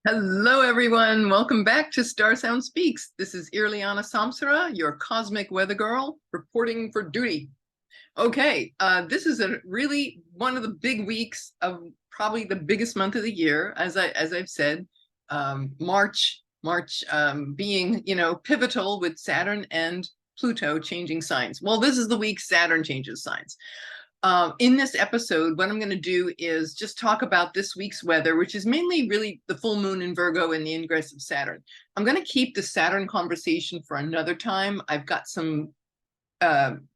Hello, everyone. Welcome back to StarSound Speaks. This is Irlianna Samsara, your cosmic weather girl, reporting for duty. Okay, this is really one of the big weeks of probably the biggest month of the year, as I've said. March being pivotal with Saturn and Pluto changing signs. Well, this is the week Saturn changes signs. In this episode, what I'm going to do is just talk about this week's weather, which is mainly really the full moon in Virgo and the ingress of Saturn. I'm going to keep the Saturn conversation for another time. I've got some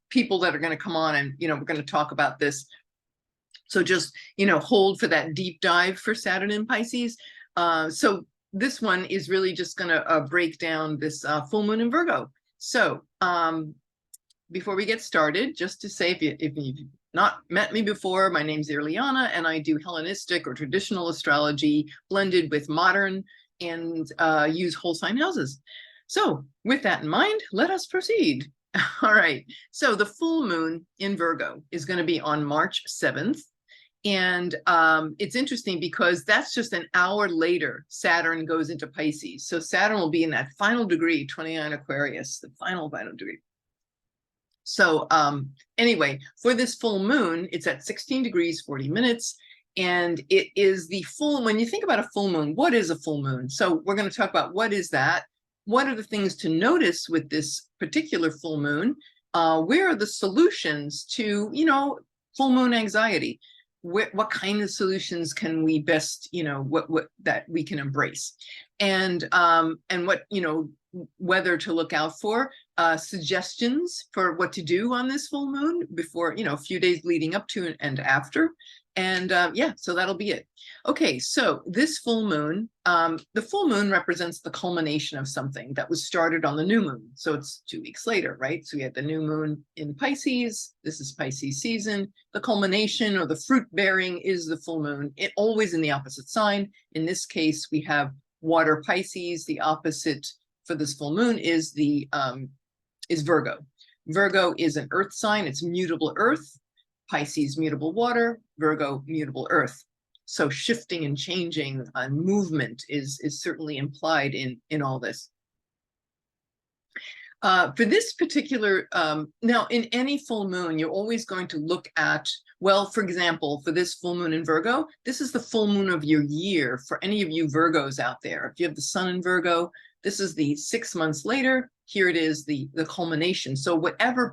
people that are going to come on and, we're going to talk about this. So just, hold for that deep dive for Saturn in Pisces. So this one is really just going to break down this full moon in Virgo. So before we get started, just to say, if you've not met me before, my name's Irlianna, and I do Hellenistic or traditional astrology blended with modern and use whole sign houses. So with that in mind, let us proceed. All right. So the full moon in Virgo is going to be on March 7th. And it's interesting because that's just an hour later, Saturn goes into Pisces. So Saturn will be in that final degree, 29 Aquarius, the final degree. So anyway, for this full moon, it's at 16 degrees, 40 minutes. And it is the full, when you think about a full moon, what is a full moon? So we're going to talk about what is that? What are the things to notice with this particular full moon? Where are the solutions to, full moon anxiety? What kind of solutions can we best, what that we can embrace? And what, whether to look out for, suggestions for what to do on this full moon before, a few days leading up to and after. And yeah, so that'll be it. Okay, so this full moon, the full moon represents the culmination of something that was started on the new moon. So it's 2 weeks later, right? So we had the new moon in Pisces. This is Pisces season. The culmination or the fruit bearing is the full moon, always in the opposite sign. In this case, we have water Pisces. The opposite for this full moon is is Virgo. Virgo is an earth sign. It's mutable earth. Pisces, mutable water. Virgo, mutable earth. So shifting and changing and movement is certainly implied in all this. For this particular, now in any full moon, you're always going to look at, well, for example, for this full moon in Virgo, this is the full moon of your year for any of you Virgos out there. If you have the sun in Virgo, this is the 6 months later. Here it is, the culmination. So whatever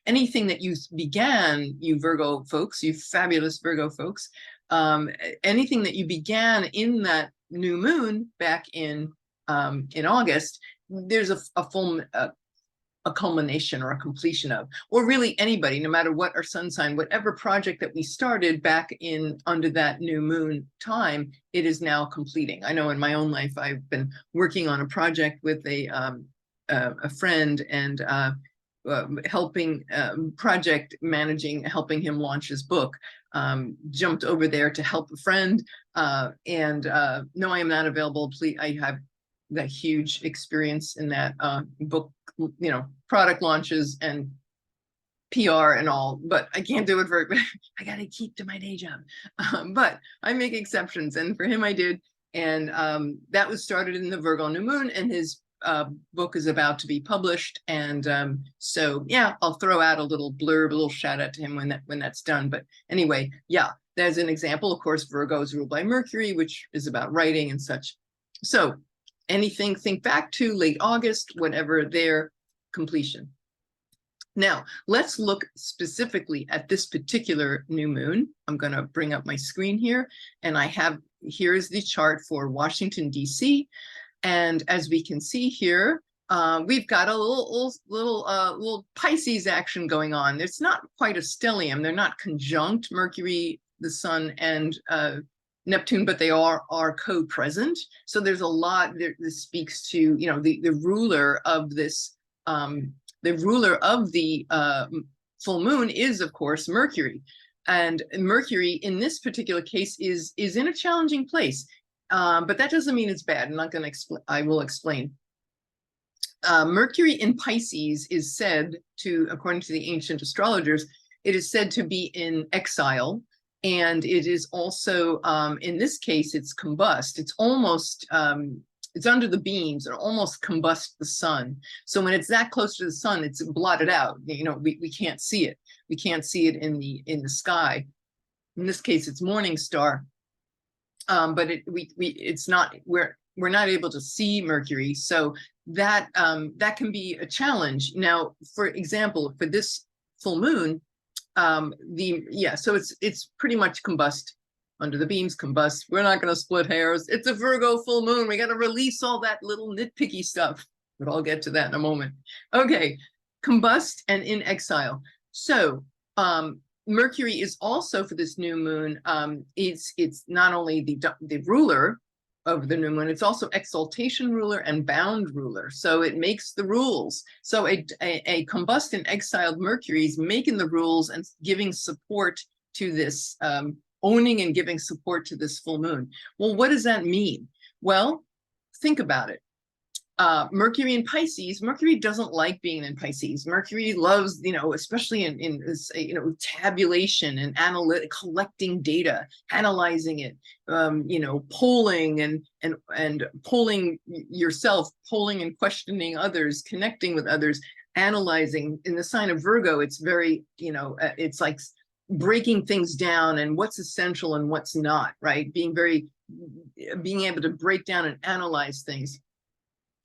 anything that you began, you Virgo folks, you fabulous Virgo folks, anything that you began in that new moon back in August, there's a culmination or a completion of, or really anybody, no matter what our sun sign, whatever project that we started back in under that new moon time, it is now completing. I know in my own life, I've been working on a project with a friend and helping project managing, helping him launch his book. Jumped over there to help a friend, and no, I am not available. Please, I have that huge experience in that book, product launches and PR and all, but I can't do it I got to keep to my day job. But I make exceptions, and for him I did. And that was started in the Virgo new moon, and his book is about to be published. And so, yeah, I'll throw out a little blurb, a little shout out to him when that's done. But anyway, yeah, there's an example. Of course, Virgo is ruled by Mercury, which is about writing and such. So anything, think back to late August, whatever their completion. Now, let's look specifically at this particular new moon. I'm going to bring up my screen here, and here's the chart for Washington, D.C. And as we can see here, we've got a little Pisces action going on. It's not quite a stellium. They're not conjunct Mercury, the sun, and Neptune, but they are co-present. So there's a lot this speaks to, the ruler of this, the ruler of the full moon is, of course, Mercury. And Mercury in this particular case is in a challenging place. But that doesn't mean it's bad. I'm not going to explain. I will explain. Mercury in Pisces is said to, according to the ancient astrologers, it is said to be in exile. And it is also, in this case, it's combust. It's almost, it's under the beams and almost combust the sun. So when it's that close to the sun, it's blotted out. You know, we can't see it. We can't see it in the sky. In this case, it's morning star. But it's not, we're not able to see Mercury. So that can be a challenge. Now, for example, for this full moon, so it's pretty much combust, under the beams, combust. We're not going to split hairs. It's a Virgo full moon. We got to release all that little nitpicky stuff, but I'll get to that in a moment. Okay, combust and in exile. So Mercury is also, for this new moon, it's not only the ruler of the new moon, it's also exaltation ruler and bound ruler. So it makes the rules. So a combust and exiled Mercury is making the rules and giving support to this, owning and giving support to this full moon. Well, what does that mean? Well, think about it. Mercury in Pisces, Mercury doesn't like being in Pisces. Mercury loves, you know, especially in this, you know, tabulation and collecting data, analyzing it, you know, polling and polling yourself, polling and questioning others, connecting with others, analyzing. In the sign of Virgo, it's very, you know, it's like breaking things down and what's essential and what's not, right? Being able to break down and analyze things.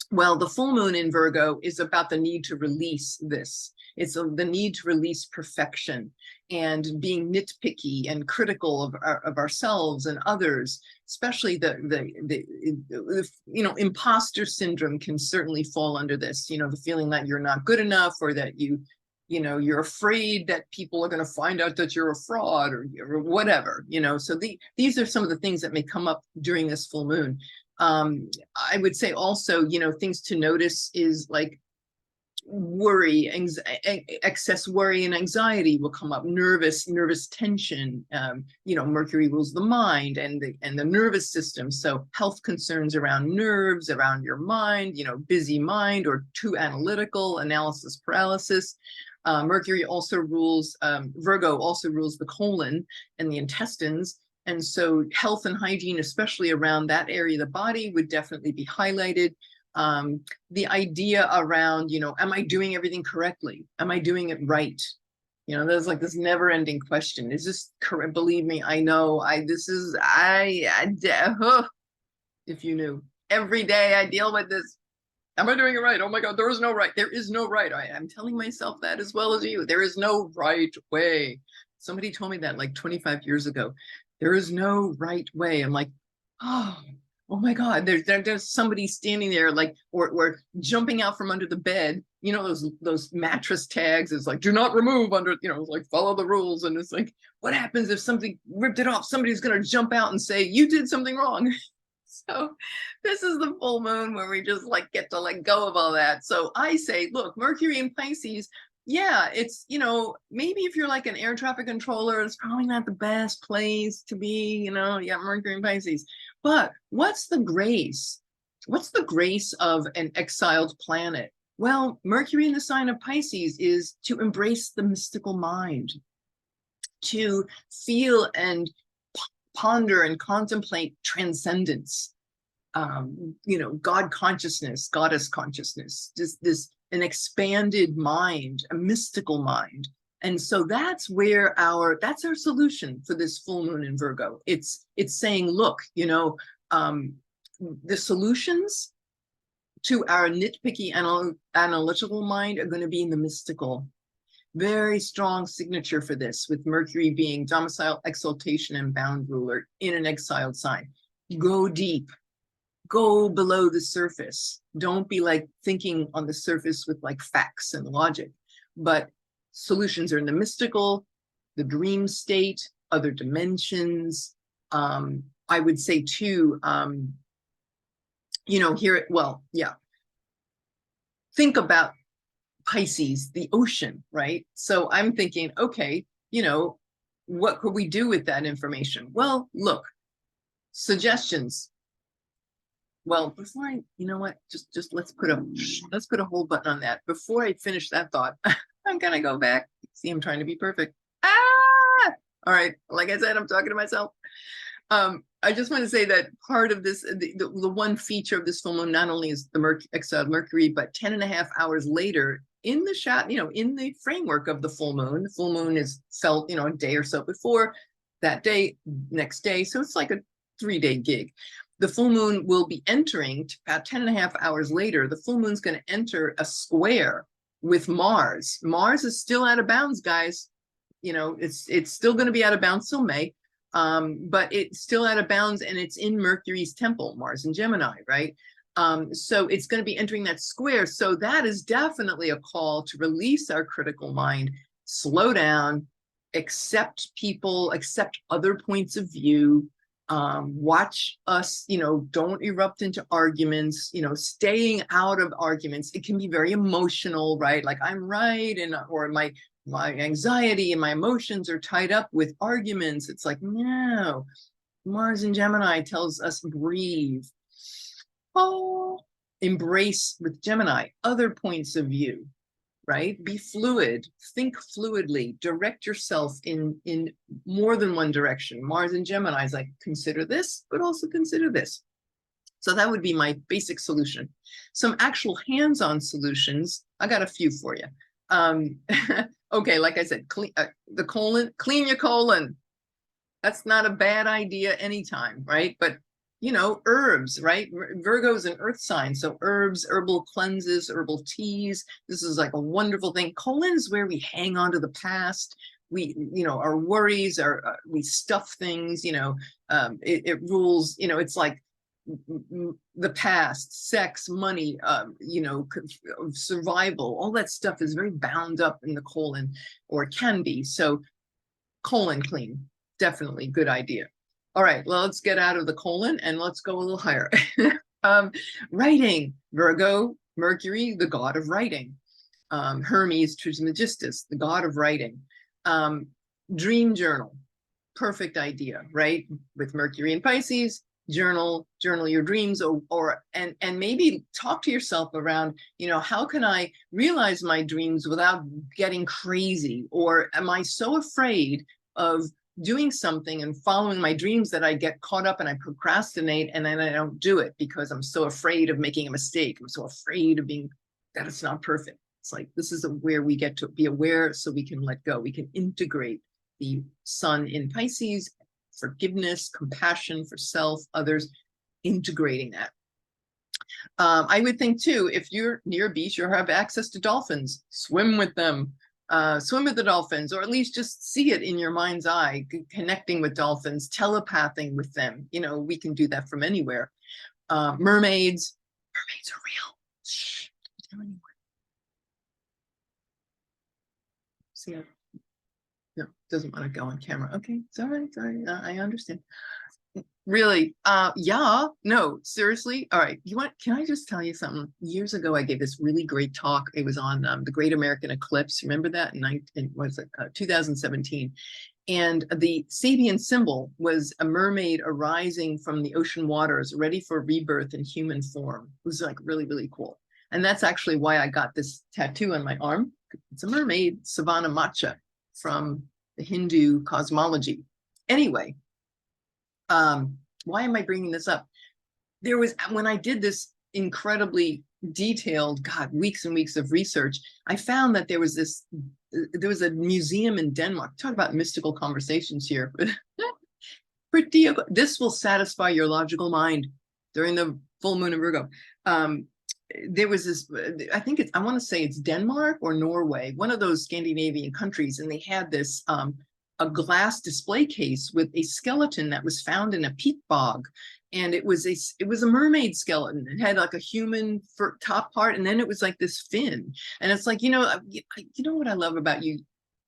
Well, the full moon in Virgo is about the need to release this. It's the need to release perfection and being nitpicky and critical of ourselves and others, especially the you know, imposter syndrome can certainly fall under this, you know, the feeling that you're not good enough, or that you know, you're afraid that people are going to find out that you're a fraud or whatever, you know. So these are some of the things that may come up during this full moon. I would say also, you know, things to notice is like worry, excess worry and anxiety will come up, nervous tension. You know, Mercury rules the mind and the nervous system. So health concerns around nerves, around your mind, you know, busy mind or too analytical, analysis paralysis. Mercury also rules, Virgo also rules the colon and the intestines. And so health and hygiene, especially around that area of the body, would definitely be highlighted. The idea around, you know, am I doing everything correctly? Am I doing it right? You know, there's like this never ending question. Is this correct? Believe me, I know, if you knew, every day I deal with this. Am I doing it right? Oh my God, there is no right. There is no right. I'm telling myself that as well as you. There is no right way. Somebody told me that like 25 years ago. There is no right way. I'm like, oh my God, there's somebody standing there, like, or jumping out from under the bed. You know, those mattress tags is like, do not remove under, you know, like follow the rules. And it's like, what happens if something ripped it off? Somebody's going to jump out and say, you did something wrong. So this is the full moon where we just like get to let go of all that. So I say, look, Mercury in Pisces, yeah, it's, you know, maybe if you're like an air traffic controller, it's probably not the best place to be, you know, yeah, Mercury in Pisces. But what's the grace? What's the grace of an exiled planet? Well, Mercury in the sign of Pisces is to embrace the mystical mind, to feel and ponder and contemplate transcendence, you know, God consciousness, goddess consciousness, just an expanded mind, a mystical mind. And so that's where that's our solution for this full moon in Virgo. It's saying, look, you know, the solutions to our nitpicky analytical mind are going to be in the mystical. Very strong signature for this, with Mercury being domicile, exaltation, and bound ruler in an exiled sign. Go deep, go below the surface. Don't be like thinking on the surface with like facts and logic, but solutions are in the mystical, the dream state, other dimensions. I would say too, you know, think about Pisces, the ocean, right? So I'm thinking, okay, you know, what could we do with that information? Well, look, suggestions. Well, before you know what, just let's put a hold button on that. Before I finish that thought, I'm gonna go back. See, I'm trying to be perfect. All right, like I said, I'm talking to myself. I just want to say that part of this, the one feature of this full moon, not only is the exiled Mercury, but 10.5 hours later in the shot, in the framework of the full moon is felt, a day or so before that day, next day. So it's like a 3-day gig. The full moon will be entering about 10.5 hours later. The full moon's going to enter a square with Mars. Mars is still out of bounds, guys. It's still going to be out of bounds till May. But it's still out of bounds, and it's in Mercury's temple, Mars and Gemini, right? So it's going to be entering that square. So that is definitely a call to release our critical mind, slow down, accept people, accept other points of view, watch us, don't erupt into arguments, staying out of arguments. It can be very emotional, right? Like I'm right, or my anxiety and my emotions are tied up with arguments. It's like, no, Mars and Gemini tells us breathe. Oh, embrace with Gemini, other points of view, right? Be fluid, think fluidly, direct yourself in more than one direction. Mars and Gemini is like, consider this, but also consider this. So that would be my basic solution. Some actual hands-on solutions, I got a few for you. Okay, like I said, clean your colon. That's not a bad idea anytime, right? But herbs, right? Virgo is an earth sign, so herbs, herbal cleanses, herbal teas. This is like a wonderful thing. Colon is where we hang on to the past. We, our worries, we stuff things. It rules. It's like the past, sex, money, survival. All that stuff is very bound up in the colon, or it can be. So, colon clean, definitely good idea. All right, well, let's get out of the colon and let's go a little higher. Writing, Virgo, Mercury, the god of writing. Hermes Trismegistus, the god of writing. Dream journal, perfect idea, right? With Mercury in Pisces, journal your dreams, and maybe talk to yourself around, how can I realize my dreams without getting crazy? Or am I so afraid of doing something and following my dreams that I get caught up and I procrastinate, and then I don't do it because I'm so afraid of making a mistake. I'm so afraid of that it's not perfect. It's like, this is where we get to be aware so we can let go. We can integrate the sun in Pisces, forgiveness, compassion for self, others, integrating that. I would think too, if you're near a beach, you have access to dolphins, swim with them. Swim with the dolphins, or at least just see it in your mind's eye, connecting with dolphins, telepathing with them. We can do that from anywhere. Mermaids are real. Shh, don't tell anyone. See, no, doesn't want to go on camera. Okay, sorry, I understand. Really, yeah, no, seriously. All right, can I just tell you something? Years ago, I gave this really great talk. It was on the Great American Eclipse. Remember that? In 2017. And the Sabian symbol was a mermaid arising from the ocean waters, ready for rebirth in human form. It was like really, really cool. And that's actually why I got this tattoo on my arm. It's a mermaid, Savannah Macha, from the Hindu cosmology. Anyway, why am I bringing this up? When I did this incredibly detailed, weeks and weeks of research, I found that there was a museum in Denmark. Talk about mystical conversations here. This will satisfy your logical mind during the full moon of Virgo. There was this, I want to say it's Denmark or Norway, one of those Scandinavian countries, and they had this a glass display case with a skeleton that was found in a peat bog. And it was a mermaid skeleton. It had like a human top part, and then it was like this fin. And it's like, you know what I love about you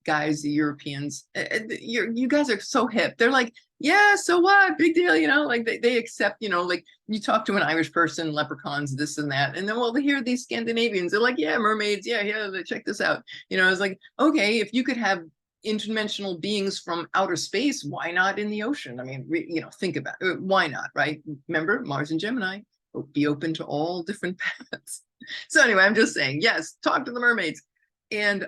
guys, the Europeans, you guys are so hip. They're like, yeah, so what? Big deal, like they accept, like you talk to an Irish person, leprechauns, this and that. And then, well, they hear these Scandinavians, they're like, yeah, mermaids, yeah, check this out. It's like, okay, if you could have interdimensional beings from outer space, why not in the ocean? I mean, think about it. Why not, right? Remember, Mars and Gemini, be open to all different paths. So anyway, I'm just saying, yes, talk to the mermaids. And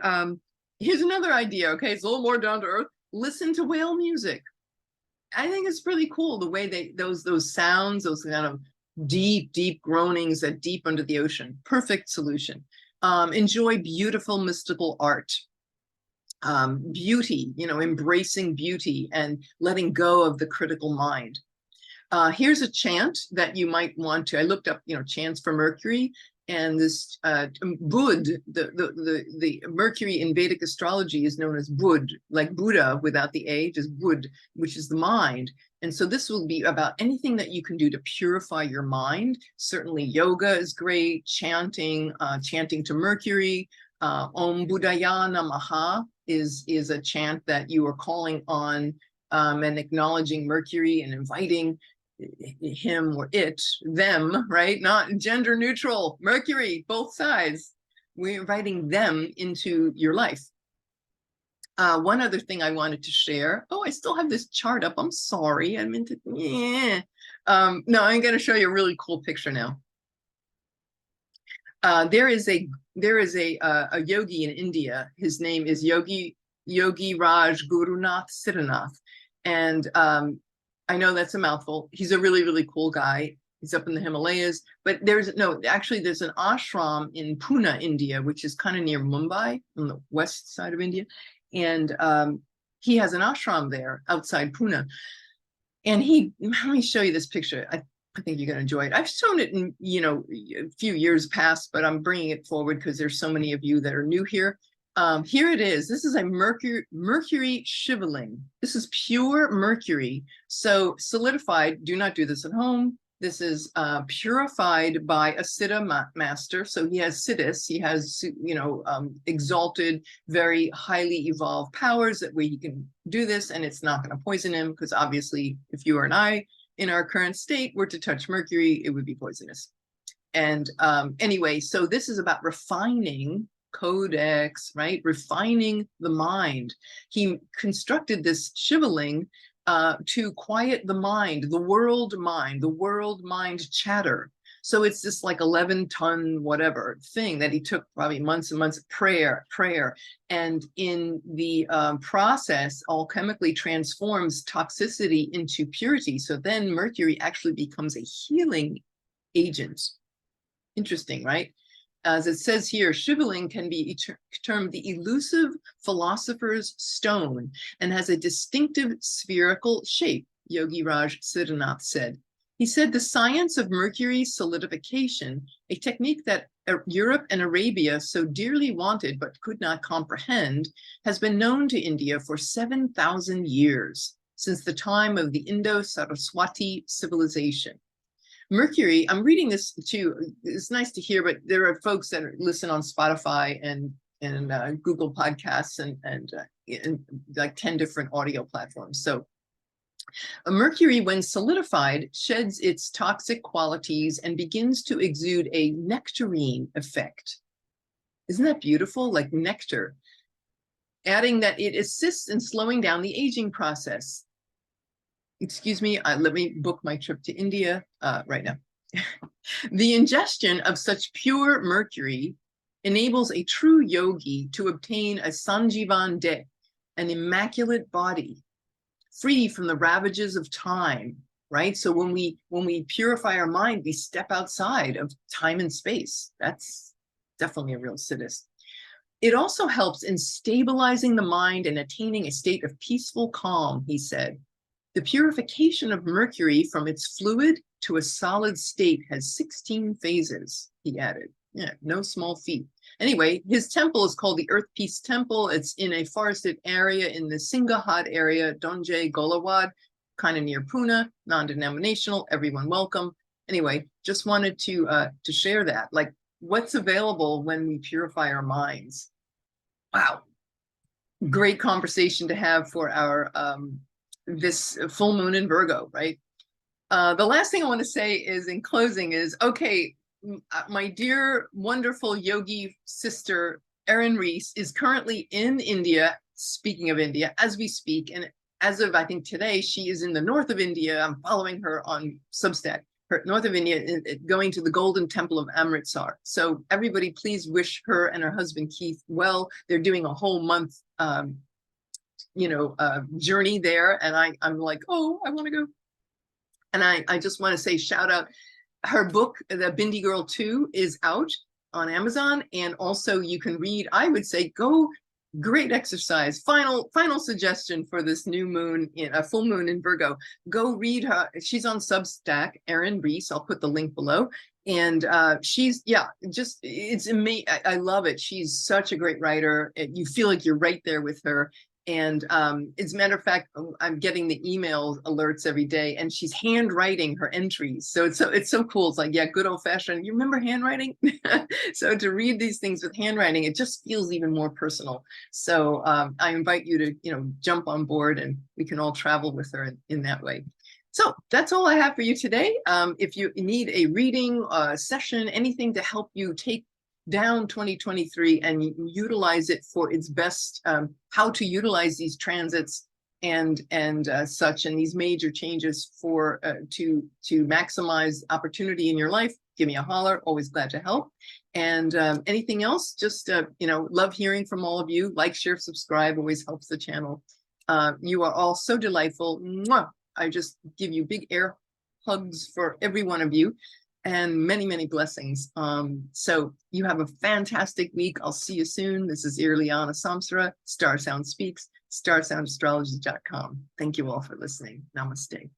here's another idea, okay? It's a little more down to earth. listen to whale music. I think it's pretty cool the way those sounds, those kind of deep groanings that deep under the ocean. Perfect solution. Enjoy beautiful mystical art. Beauty, embracing beauty and letting go of the critical mind. Here's a chant that you might want to. I looked up, chants for Mercury, and this Bud, the Mercury in Vedic astrology is known as Bud, like Buddha without the A, just Bud, which is the mind. And so this will be about anything that you can do to purify your mind. Certainly yoga is great, chanting to Mercury. Om Buddhaya Namaha is a chant that you are calling on and acknowledging Mercury and inviting him or them, right? Not gender neutral, Mercury, both sides. We're inviting them into your life. One other thing I wanted to share. Oh, I still have this chart up. I'm sorry. I meant to. Yeah. No, I'm going to show you a really cool picture now. There is a yogi in India. His name is Yogi Raj Gurunath Siddhanath, and I know that's a mouthful. He's a really cool guy. He's up in the Himalayas, but there's an ashram in Pune, India, which is kind of near Mumbai on the west side of India. And he has an ashram there outside Pune. And let me show you this picture. I think you're going to enjoy it. I've shown it in, a few years past, but I'm bringing it forward because there's so many of you that are new here. Here it is. This is a Mercury Shivaling. This is pure Mercury. So solidified, do not do this at home. This is purified by a Siddha master. So he has Siddhis. He has, exalted, very highly evolved powers that way he can do this, and it's not going to poison him, because obviously if you and I in our current state were to touch Mercury, it would be poisonous. And anyway, so this is about refining codex, right? Refining the mind. He constructed this Shivaling to quiet the mind, the world mind chatter. So it's this like 11-ton whatever thing that he took probably months and months of prayer. And in the process, alchemically transforms toxicity into purity. So then Mercury actually becomes a healing agent. Interesting, right? As it says here, Shivaling can be termed the elusive philosopher's stone and has a distinctive spherical shape, Yogi Raj Siddhanath said. He said the science of Mercury solidification, a technique that Europe and Arabia so dearly wanted but could not comprehend, has been known to India for 7,000 years, since the time of the Indo-Saraswati civilization. Mercury, I'm reading this too, it's nice to hear, but there are folks that listen on Spotify and Google Podcasts and like 10 different audio platforms. So Mercury, when solidified, sheds its toxic qualities and begins to exude a nectarine effect. Isn't that beautiful? Like nectar. Adding that it assists in slowing down the aging process. Excuse me, let me book my trip to India right now. The ingestion of such pure Mercury enables a true yogi to obtain a Sanjivan De, an immaculate body, free from the ravages of time, right? So when we purify our mind, we step outside of time and space. That's definitely a real siddhist. It also helps in stabilizing the mind and attaining a state of peaceful calm, he said. The purification of Mercury from its fluid to a solid state has 16 phases, he added. Yeah, no small feat. Anyway, his temple is called the Earth Peace Temple. It's in a forested area in the Singahad area, Donje Golawad, kind of near Pune, non-denominational, everyone welcome. Anyway, just wanted to share that, like what's available when we purify our minds. Wow, great conversation to have for our this full moon in Virgo, right? The last thing I want to say is in closing is, okay, my dear, wonderful yogi sister, Erin Reese, is currently in India, speaking of India, as we speak. And as of, I think today, she is in the north of India. I'm following her on Substack, her north of India, going to the Golden Temple of Amritsar. So everybody, please wish her and her husband, Keith, well. They're doing a whole month journey there. And I'm like, oh, I want to go. And I just want to say, shout out, her book, The Bindi Girl 2, is out on Amazon. And also you can read, I would say, great exercise. Final suggestion for this new moon, in a full moon in Virgo. Go read her. She's on Substack, Erin Reese. I'll put the link below. And it's amazing. I love it. She's such a great writer. You feel like you're right there with her. And as a matter of fact, I'm getting the email alerts every day, and she's handwriting her entries. So it's so cool. It's like, yeah, good old fashioned. You remember handwriting? So to read these things with handwriting, it just feels even more personal. So I invite you to jump on board, and we can all travel with her in that way. So that's all I have for you today. If you need a reading, session, anything to help you take down 2023 and utilize it for its best, how to utilize these transits and such, and these major changes for to maximize opportunity in your life, give me a holler. Always glad to help. And anything else, just love hearing from all of you. Like, share, subscribe, always helps the channel. You are all so delightful. Mwah! I just give you big air hugs for every one of you, and many, many blessings. So you have a fantastic week. I'll see you soon. This is Irlianna Samsara, StarSound Speaks, StarSoundastrology.com. Thank you all for listening. Namaste.